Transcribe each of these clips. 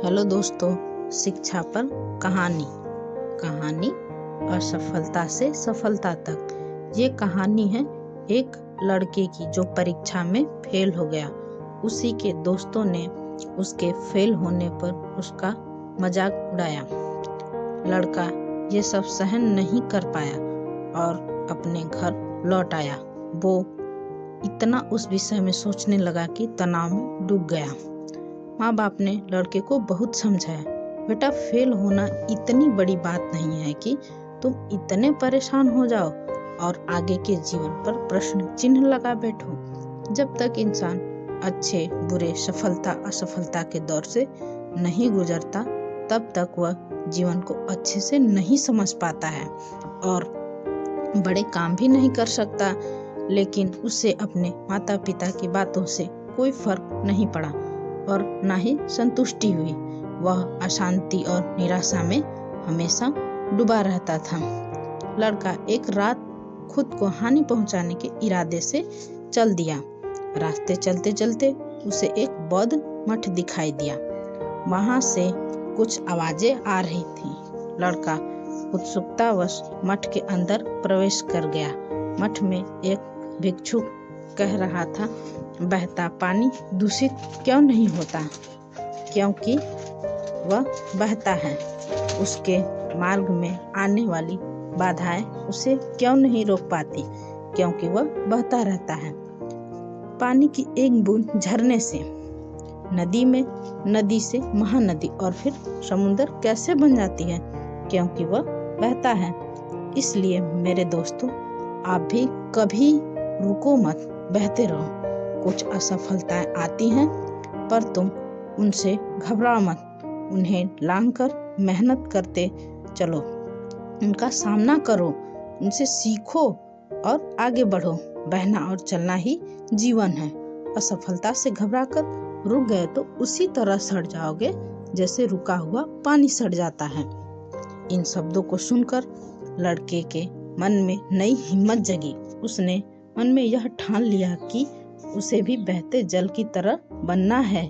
Hello दोस्तों, शिक्षा पर कहानी कहानी असफलता से सफलता तक। ये कहानी है एक लड़के की जो परीक्षा में फेल हो गया। उसी के दोस्तों ने उसके फेल होने पर उसका मजाक उड़ाया। लड़का ये सब सहन नहीं कर पाया और अपने घर लौट आया। वो इतना उस विषय में सोचने लगा कि तनाव में डूब गया। माँ बाप ने लड़के को बहुत समझाया, बेटा फेल होना इतनी बड़ी बात नहीं है कि तुम इतने परेशान हो जाओ और आगे के जीवन पर प्रश्न चिन्ह लगा बैठो। जब तक इंसान अच्छे बुरे सफलता असफलता के दौर से नहीं गुजरता तब तक वह जीवन को अच्छे से नहीं समझ पाता है और बड़े काम भी नहीं कर सकता। लेकिन उसे अपने माता पिता की बातों से कोई फर्क नहीं पड़ा और न ही संतुष्टि हुई। वह अशांति और निराशा में हमेशा डूबा रहता था। लड़का एक रात खुद को हानि पहुंचाने के इरादे से चल दिया। रास्ते चलते चलते उसे एक बौद्ध मठ दिखाई दिया। वहां से कुछ आवाजें आ रही थी। लड़का उत्सुकतावश मठ के अंदर प्रवेश कर गया। मठ में एक भिक्षु कह रहा था, बहता पानी दूषित क्यों नहीं होता? क्योंकि वह बहता है। उसके मार्ग में आने वाली बाधाएं उसे क्यों नहीं रोक पाती? क्योंकि वह बहता रहता है। पानी की एक बूंद झरने से नदी में, नदी से महानदी और फिर समुद्र कैसे बन जाती है? क्योंकि वह बहता है। इसलिए मेरे दोस्तों, आप भी कभी रुको मत, बहते रहो। कुछ असफलताएं आती हैं पर तुम उनसे घबराओ मत। उन्हें लांघ कर मेहनत करते चलो, उनका सामना करो, उनसे सीखो और आगे बढ़ो। बहना और चलना ही जीवन है। असफलता से घबराकर रुक गए तो उसी तरह सड़ जाओगे जैसे रुका हुआ पानी सड़ जाता है। इन शब्दों को सुनकर लड़के के मन में नई हिम्मत जगी। उसने मन में यह ठान लिया कि उसे भी बहते जल की तरह बनना है।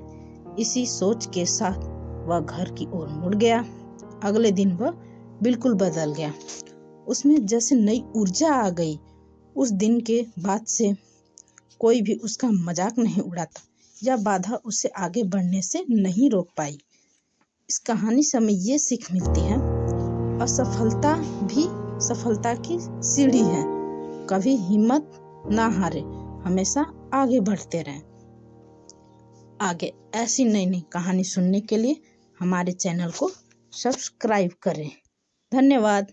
इसी सोच के साथ वह घर की ओर मुड़ गया। अगले दिन वह बिल्कुल बदल गया। उसमें जैसे नई ऊर्जा आ गई। उस दिन के बाद से कोई भी उसका मजाक नहीं उड़ाता या बाधा उसे आगे बढ़ने से नहीं रोक पाई। इस कहानी से हमें ये सीख मिलती है, असफलता भी सफलता की सीढ़ी है। कभी हिम्मत ना हारे, हमेशा आगे बढ़ते रहें। आगे ऐसी नई नई कहानी सुनने के लिए हमारे चैनल को सब्सक्राइब करें। धन्यवाद।